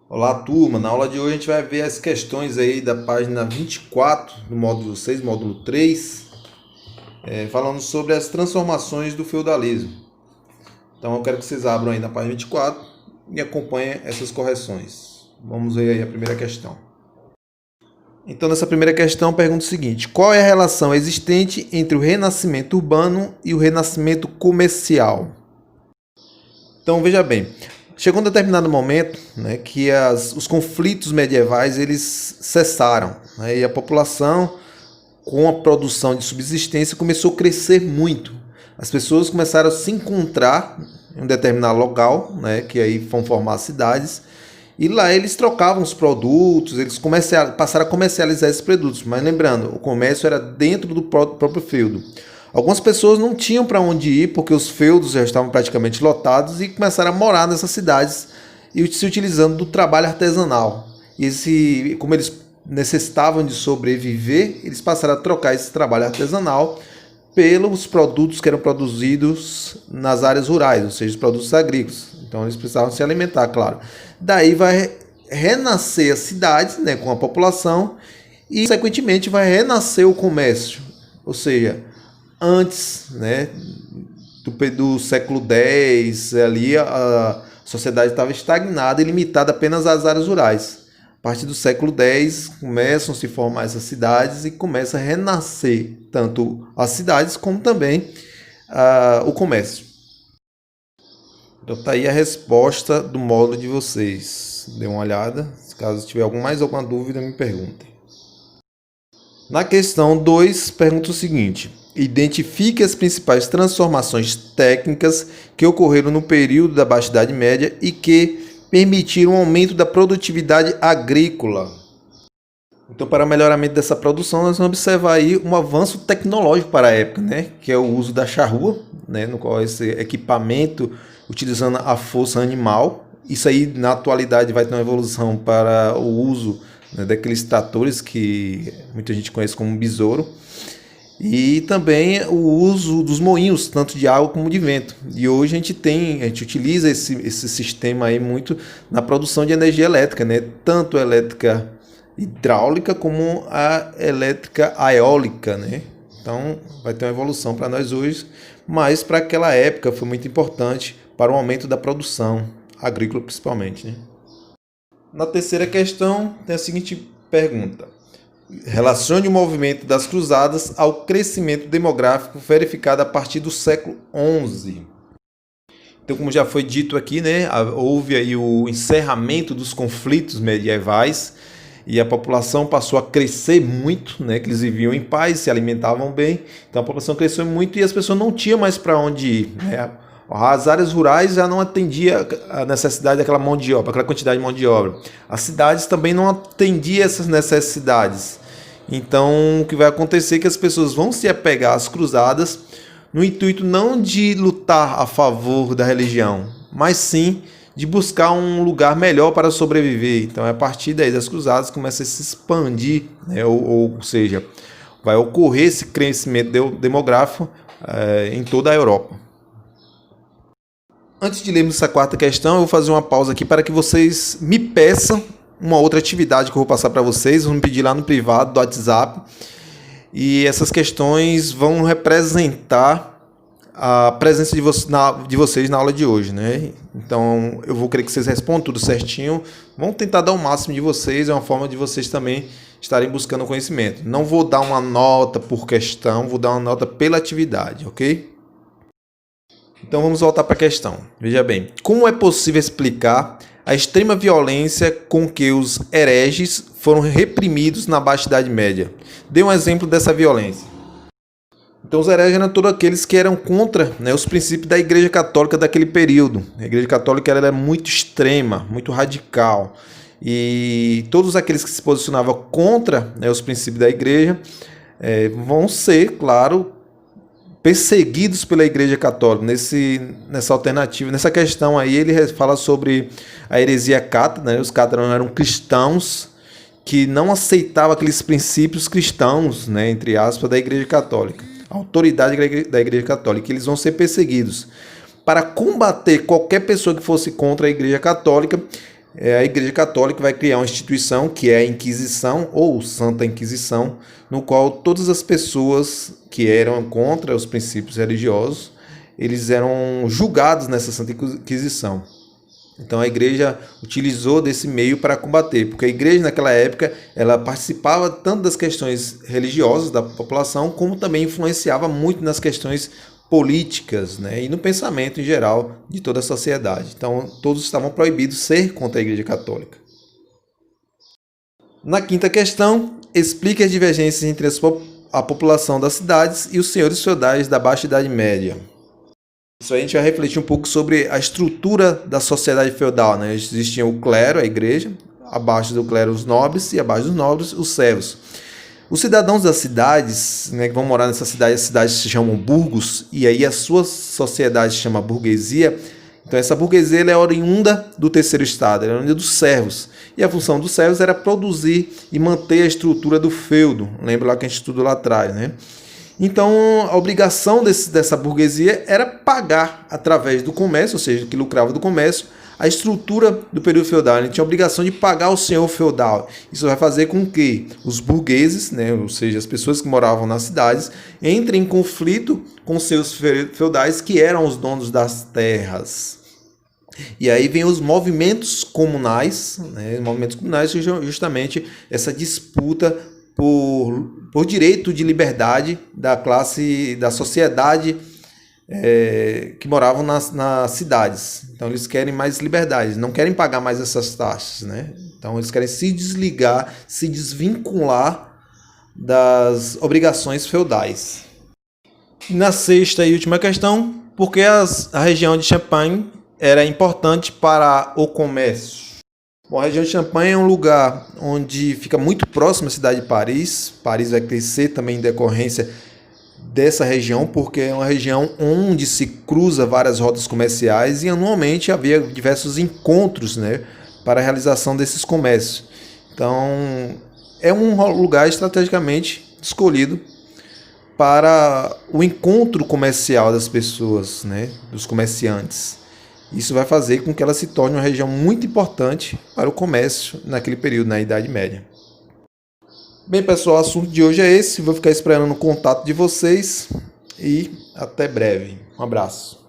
Olá, turma. Na aula de hoje a gente vai ver as questões aí da página 24 do módulo 6, módulo 3, falando sobre as transformações do feudalismo. Então eu quero que vocês abram aí na página 24 e acompanhem essas correções. Vamos ver aí a primeira questão. Então nessa primeira questão pergunta o seguinte: qual é a relação existente entre o renascimento urbano e o renascimento comercial? Então veja bem, chegou um determinado momento, né, que os conflitos medievais eles cessaram, né, e a população, com a produção de subsistência, começou a crescer muito. As pessoas começaram a se encontrar em um determinado local, né, que aí vão formar cidades, e lá eles trocavam os produtos, eles passaram a comercializar esses produtos. Mas lembrando, o comércio era dentro do próprio feudo. Algumas pessoas não tinham para onde ir porque os feudos já estavam praticamente lotados e começaram a morar nessas cidades e se utilizando do trabalho artesanal. E como eles necessitavam de sobreviver, eles passaram a trocar esse trabalho artesanal pelos produtos que eram produzidos nas áreas rurais, ou seja, os produtos agrícolas. Então eles precisavam se alimentar, claro. Daí vai renascer as cidades, né, com a população, e consequentemente vai renascer o comércio, ou seja, antes, né, do século X, ali a sociedade estava estagnada e limitada apenas às áreas rurais. A partir do século X começam a se formar essas cidades e começa a renascer tanto as cidades como também o comércio. Então tá aí a resposta do módulo de vocês. Dê uma olhada. Caso tiver mais alguma dúvida, me perguntem. Na questão 2, pergunta o seguinte: identifique as principais transformações técnicas que ocorreram no período da Baixa Idade Média e que permitiram um aumento da produtividade agrícola. Então, para o melhoramento dessa produção, nós vamos observar aí um avanço tecnológico para a época, né? Que é o uso da charrua, né? No qual esse equipamento utilizando a força animal. Isso aí, na atualidade, vai ter uma evolução para o uso, né, daqueles tratores que muita gente conhece como besouro. E também o uso dos moinhos, tanto de água como de vento. E hoje a gente utiliza esse sistema aí muito na produção de energia elétrica, né? Tanto a elétrica hidráulica como a elétrica eólica, né? Então vai ter uma evolução para nós hoje, mas para aquela época foi muito importante para o aumento da produção agrícola principalmente, né? Na terceira questão tem a seguinte pergunta: relacione o movimento das cruzadas ao crescimento demográfico verificado a partir do século XI. Então, como já foi dito aqui, né, houve aí o encerramento dos conflitos medievais e a população passou a crescer muito, né, que eles viviam em paz, se alimentavam bem. Então a população cresceu muito e as pessoas não tinham mais para onde ir, né? As áreas rurais já não atendiam a necessidade daquela mão de obra, aquela quantidade de mão de obra. As cidades também não atendiam essas necessidades. Então, o que vai acontecer é que as pessoas vão se apegar às cruzadas no intuito não de lutar a favor da religião, mas sim de buscar um lugar melhor para sobreviver. Então, a partir daí das cruzadas começa a se expandir, né? ou seja, vai ocorrer esse crescimento demográfico em toda a Europa. Antes de lermos essa quarta questão, eu vou fazer uma pausa aqui para que vocês me peçam uma outra atividade que eu vou passar para vocês. Vão me pedir lá no privado do WhatsApp. E essas questões vão representar a presença de vocês na aula de hoje, né? Então, eu vou querer que vocês respondam tudo certinho. Vão tentar dar o máximo de vocês. É uma forma de vocês também estarem buscando conhecimento. Não vou dar uma nota por questão, vou dar uma nota pela atividade, ok? Então vamos voltar para a questão. Veja bem, como é possível explicar a extrema violência com que os hereges foram reprimidos na Baixa Idade Média? Dê um exemplo dessa violência. Então os hereges eram todos aqueles que eram contra, né, os princípios da Igreja Católica daquele período. A Igreja Católica era muito extrema, muito radical. E todos aqueles que se posicionavam contra, né, os princípios da Igreja vão ser, claro, perseguidos pela Igreja Católica. Nessa alternativa, nessa questão aí, ele fala sobre a heresia cátara, né? Os cátaros eram cristãos que não aceitavam aqueles princípios cristãos, né, entre aspas, da Igreja Católica, a autoridade da Igreja Católica. Eles vão ser perseguidos. Para combater qualquer pessoa que fosse contra a Igreja Católica, a Igreja Católica vai criar uma instituição que é a Inquisição ou Santa Inquisição, no qual todas as pessoas que eram contra os princípios religiosos, eles eram julgados nessa Santa Inquisição. Então a igreja utilizou desse meio para combater, porque a igreja naquela época ela participava tanto das questões religiosas da população, como também influenciava muito nas questões políticas, né, e no pensamento em geral de toda a sociedade. Então todos estavam proibidos de ser contra a Igreja Católica. Na quinta questão, explique as divergências entre a população das cidades e os senhores feudais da Baixa Idade Média. Isso aí a gente vai refletir um pouco sobre a estrutura da sociedade feudal, né? Existia o clero, a igreja, abaixo do clero os nobres e abaixo dos nobres os servos. Os cidadãos das cidades, né, que vão morar nessa cidade, as cidades se chamam burgos, e aí a sua sociedade se chama burguesia. Então essa burguesia ela é oriunda do terceiro estado, ela é oriunda dos servos. E a função dos servos era produzir e manter a estrutura do feudo. Lembra lá que a gente estudou lá atrás, né? Então, a obrigação dessa burguesia era pagar através do comércio, ou seja, que lucrava do comércio, a estrutura do período feudal. Ele tinha a obrigação de pagar o senhor feudal. Isso vai fazer com que os burgueses, né, ou seja, as pessoas que moravam nas cidades, entrem em conflito com os seus feudais, que eram os donos das terras. E aí vem os movimentos comunais, né, justamente essa disputa por direito de liberdade da classe, da sociedade que moravam nas cidades. Então eles querem mais liberdade, não querem pagar mais essas taxas, né? Então eles querem se desligar, se desvincular das obrigações feudais. Na sexta e última questão, por que a região de Champagne era importante para o comércio? Bom, a região de Champagne é um lugar onde fica muito próximo à cidade de Paris. Paris vai crescer também em decorrência dessa região, porque é uma região onde se cruza várias rotas comerciais e anualmente havia diversos encontros, né, para a realização desses comércios. Então, é um lugar estrategicamente escolhido para o encontro comercial das pessoas, né, dos comerciantes. Isso vai fazer com que ela se torne uma região muito importante para o comércio naquele período, na Idade Média. Bem, pessoal, o assunto de hoje é esse. Vou ficar esperando o contato de vocês e até breve. Um abraço.